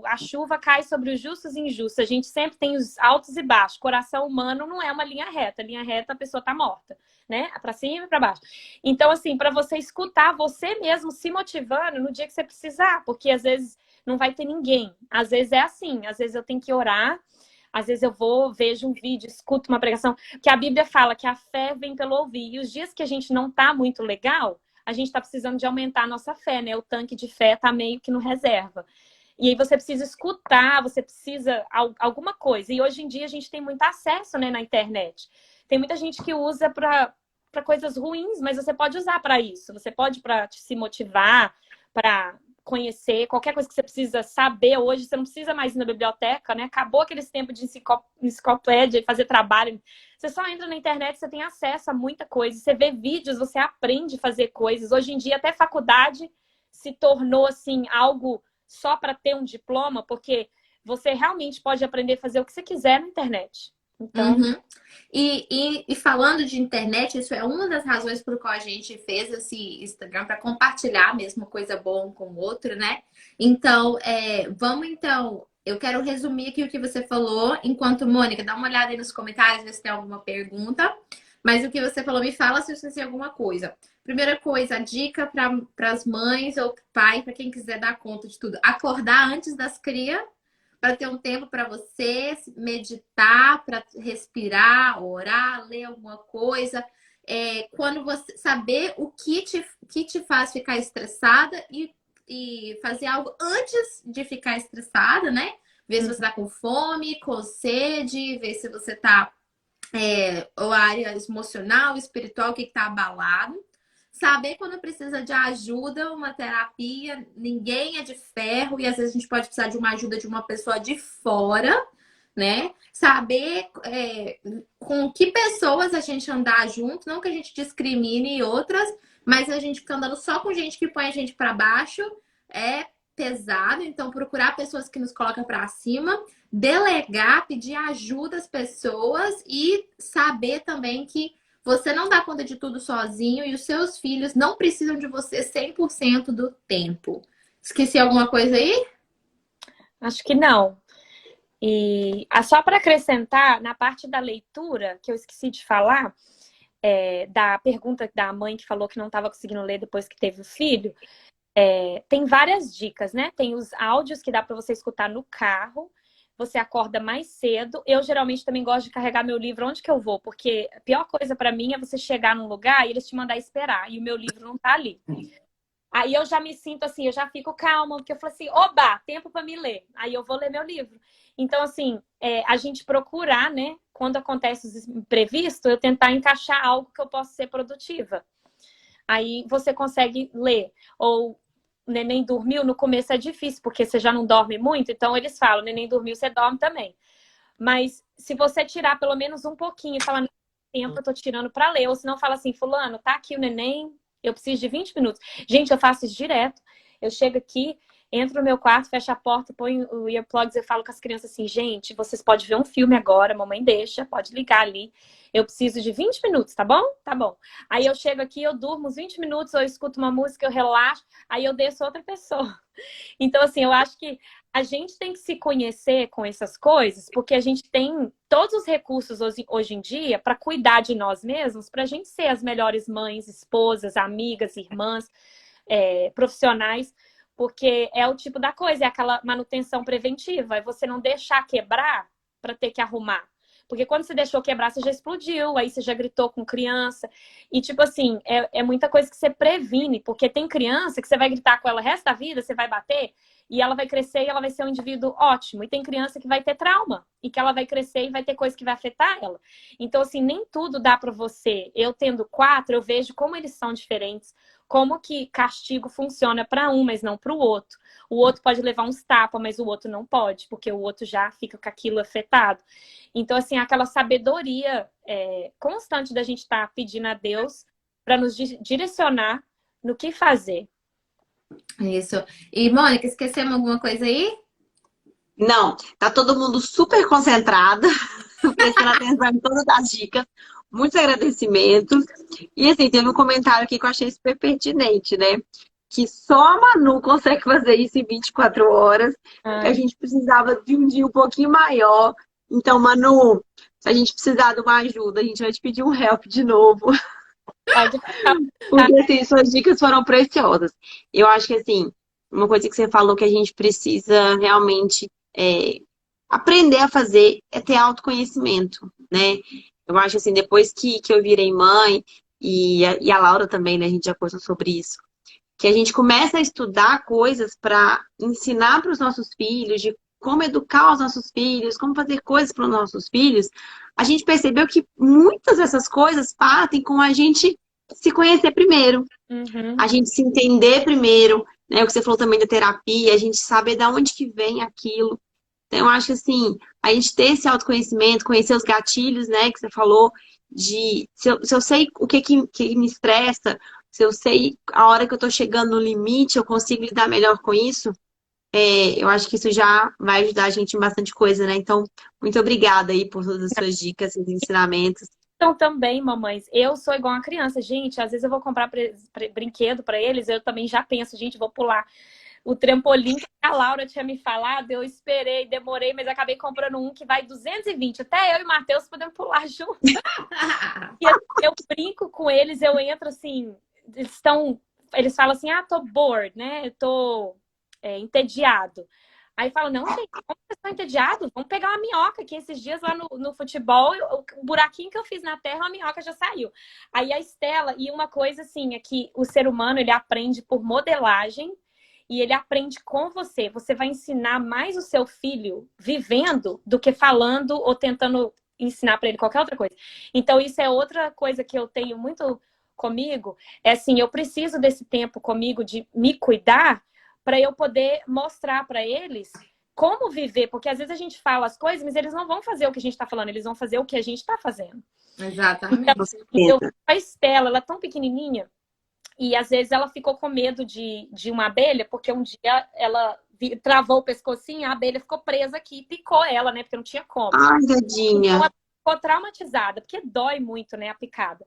A chuva cai sobre os justos e injustos. A gente sempre tem os altos e baixos. Coração humano não é uma linha reta. Linha reta, a pessoa tá morta, né? Pra cima e pra baixo. Então, assim, pra você escutar você mesmo se motivando no dia que você precisar, porque às vezes não vai ter ninguém. Às vezes é assim, às vezes eu tenho que orar, às vezes eu vou, vejo um vídeo, escuto uma pregação, que a Bíblia fala que a fé vem pelo ouvir. E os dias que a gente não tá muito legal, a gente tá precisando de aumentar a nossa fé, né? O tanque de fé tá meio que no reserva. E aí você precisa escutar, você precisa alguma coisa. E hoje em dia a gente tem muito acesso, né, na internet. Tem muita gente que usa para coisas ruins, mas você pode usar para isso. Você pode para se motivar, para conhecer, qualquer coisa que você precisa saber hoje, você não precisa mais ir na biblioteca, né? Acabou aqueles tempos de enciclopédia e fazer trabalho. Você só entra na internet, você tem acesso a muita coisa. Você vê vídeos, você aprende a fazer coisas. Hoje em dia, até faculdade se tornou, assim, algo só para ter um diploma, porque você realmente pode aprender a fazer o que você quiser na internet. Então, Uhum. E falando de internet, isso é uma das razões por qual a gente fez esse Instagram para compartilhar mesmo coisa boa um com o outro, né? Então, vamos então. Eu quero resumir aqui o que você falou, enquanto Mônica, dá uma olhada aí nos comentários, ver se tem alguma pergunta. Mas o que você falou, me fala se você tem alguma coisa. Primeira coisa, a dica para as mães ou pai, para quem quiser dar conta de tudo: acordar antes das crias para ter um tempo para você meditar, para respirar, orar, ler alguma coisa. Quando você saber o que te faz ficar estressada e fazer algo antes de ficar estressada, né? Ver se você está com fome, com sede, ver se você está ou a área emocional, espiritual, o que está abalado. Saber quando precisa de ajuda, uma terapia, ninguém é de ferro e às vezes a gente pode precisar de uma ajuda de uma pessoa de fora, né? Saber com que pessoas a gente andar junto, não que a gente discrimine outras, mas a gente fica andando só com gente que põe a gente para baixo é pesado, então procurar pessoas que nos colocam para cima, delegar, pedir ajuda às pessoas e saber também que você não dá conta de tudo sozinho e os seus filhos não precisam de você 100% do tempo. Esqueci alguma coisa aí? acho que não. E só para acrescentar, na parte da leitura, que eu esqueci de falar, da pergunta da mãe que falou que não estava conseguindo ler depois que teve o filho, tem várias dicas, né? Tem os áudios que dá para você escutar no carro, você acorda mais cedo. Eu geralmente também gosto de carregar meu livro onde que eu vou, porque a pior coisa para mim é você chegar num lugar e eles te mandar esperar, e o meu livro não tá ali. Aí eu já me sinto assim, eu já fico calma, porque eu falo assim, oba, tempo para me ler. Aí eu vou ler meu livro. Então, assim, a gente procurar, né? Quando acontece os imprevistos, eu tentar encaixar algo que eu possa ser produtiva. Aí você consegue ler. Ou o neném dormiu, no começo é difícil, porque você já não dorme muito. Então, eles falam, neném dormiu, você dorme também. Mas se você tirar pelo menos um pouquinho e falar, não, tempo eu tô tirando para ler. Ou se não, fala assim, fulano, tá aqui o neném, eu preciso de 20 minutos. Gente, eu faço isso direto. Eu chego aqui, entro no meu quarto, fecho a porta, ponho o earplugs e falo com as crianças assim, gente, vocês podem ver um filme agora, mamãe deixa, pode ligar ali. Eu preciso de 20 minutos, tá bom? Tá bom. Aí eu chego aqui, eu durmo uns 20 minutos, eu escuto uma música, eu relaxo, aí eu desço outra pessoa. Então, assim, eu acho que a gente tem que se conhecer com essas coisas, porque a gente tem todos os recursos hoje em dia para cuidar de nós mesmos, para a gente ser as melhores mães, esposas, amigas, irmãs, profissionais, porque é o tipo da coisa, é aquela manutenção preventiva, é você não deixar quebrar para ter que arrumar. Porque quando você deixou quebrar, você já explodiu, aí você já gritou com criança. E, tipo assim, é muita coisa que você previne, porque tem criança que você vai gritar com ela o resto da vida, você vai bater, e ela vai crescer e ela vai ser um indivíduo ótimo. E tem criança que vai ter trauma, e que ela vai crescer e vai ter coisa que vai afetar ela. Então, assim, nem tudo dá pra você. Eu tendo 4, eu vejo como eles são diferentes, como que castigo funciona para um, mas não para o outro. O outro pode levar uns tapas, mas o outro não pode, porque o outro já fica com aquilo afetado. Então, assim, aquela sabedoria constante da gente estar pedindo a Deus para nos direcionar no que fazer. Isso. E, Mônica, esquecemos alguma coisa aí? Não, tá todo mundo super concentrado, prestando atenção em todas as dicas. Muitos agradecimentos. E assim, teve um comentário aqui que eu achei super pertinente, né? Que só a Manu consegue fazer isso em 24 horas, que a gente precisava de um dia um pouquinho maior. Então, Manu, se a gente precisar de uma ajuda, a gente vai te pedir um help de novo. Pode ficar. Porque assim, suas dicas foram preciosas. Eu acho que assim, uma coisa que você falou que a gente precisa realmente aprender a fazer é ter autoconhecimento, né? Eu acho assim, depois que eu virei mãe, e a Laura também, né? A gente já conversou sobre isso, que a gente começa a estudar coisas para ensinar para os nossos filhos, de como educar os nossos filhos, como fazer coisas para os nossos filhos, a gente percebeu que muitas dessas coisas partem com a gente se conhecer primeiro, Uhum. a gente se entender primeiro, né? O que você falou também da terapia, a gente saber de onde que vem aquilo. Então, eu acho que assim, a gente ter esse autoconhecimento, conhecer os gatilhos, né, que você falou, de se eu sei o que me estressa, se eu sei a hora que eu tô chegando no limite, eu consigo lidar melhor com isso, eu acho que isso já vai ajudar a gente em bastante coisa, né? Então, muito obrigada aí por todas as suas dicas e ensinamentos. Então, também, mamães, eu sou igual uma criança, gente. Às vezes eu vou comprar brinquedo para eles, eu também já penso, gente, vou pular o trampolim que a Laura tinha me falado, eu esperei, demorei, mas acabei comprando um que vai 220. Até eu e o Matheus podemos pular junto. E eu brinco com eles, eu entro assim, eles falam assim, tô bored, né? Eu tô entediado. Aí fala, não, gente, como vocês estão entediados? Vamos pegar uma minhoca, que esses dias lá no futebol, o buraquinho que eu fiz na terra, a minhoca já saiu. Aí a Estela, e uma coisa assim, é que o ser humano, ele aprende por modelagem, e ele aprende com você. Você vai ensinar mais o seu filho vivendo do que falando ou tentando ensinar para ele qualquer outra coisa. Então, isso é outra coisa que eu tenho muito comigo. É assim, eu preciso desse tempo comigo de me cuidar para eu poder mostrar para eles como viver. Porque às vezes a gente fala as coisas, mas eles não vão fazer o que a gente está falando. Eles vão fazer o que a gente está fazendo. Exatamente. Então, a Estela, ela é tão pequenininha. E às vezes ela ficou com medo de uma abelha, porque um dia ela travou o pescocinho, a abelha ficou presa aqui e picou ela, né? Porque não tinha como. Ai, Então tadinha. ela ficou traumatizada, porque dói muito, né, a picada.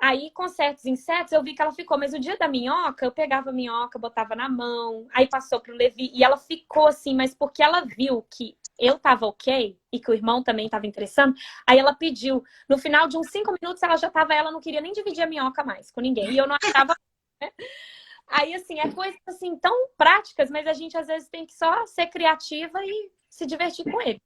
Aí, com certos insetos, eu vi que ela ficou. Mas o dia da minhoca, eu pegava a minhoca, botava na mão, aí passou pro Levi, e ela ficou assim, mas porque ela viu que eu tava ok, e que o irmão também tava interessando, aí ela pediu. No final de uns 5 minutos, ela não queria nem dividir a minhoca mais com ninguém. E eu não achava, né? Aí, assim, é coisas assim, tão práticas, mas a gente às vezes tem que só ser criativa e se divertir com ele.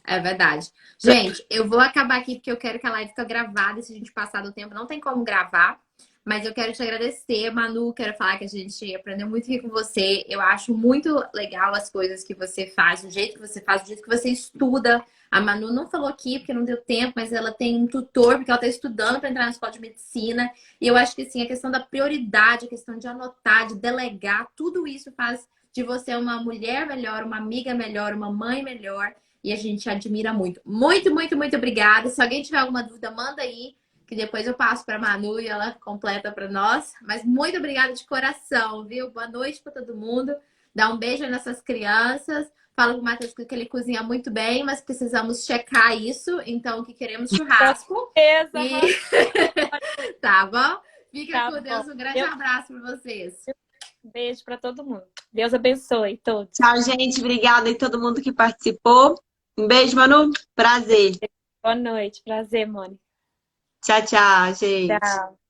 É verdade. Gente, eu vou acabar aqui porque eu quero que a live fique gravada. Se a gente passar do tempo, não tem como gravar. Mas eu quero te agradecer, Manu. Quero falar que a gente aprendeu muito aqui com você. Eu acho muito legal as coisas que você faz, o jeito que você faz, o jeito que você estuda. A Manu não falou aqui porque não deu tempo, mas ela tem um tutor, porque ela está estudando para entrar na escola de medicina. E eu acho que assim, a questão da prioridade, a questão de anotar, de delegar, tudo isso faz de você uma mulher melhor, uma amiga melhor, uma mãe melhor. E a gente admira muito. Muito, muito, muito obrigada. Se alguém tiver alguma dúvida, manda aí, que depois eu passo para a Manu e ela completa para nós. Mas muito obrigada de coração, viu? Boa noite para todo mundo. Dá um beijo nessas crianças. Fala com o Matheus que ele cozinha muito bem, mas precisamos checar isso. Então, que queremos churrasco. Com certeza. E... Tá bom? Fica Tá com bom. Deus. Um grande abraço para vocês. Beijo para todo mundo. Deus abençoe todos. Tchau, gente. Obrigada a todo mundo que participou. Um beijo, Manu. Prazer. Boa noite. Prazer, Mônica. Tchau, tchau, gente. Tchau.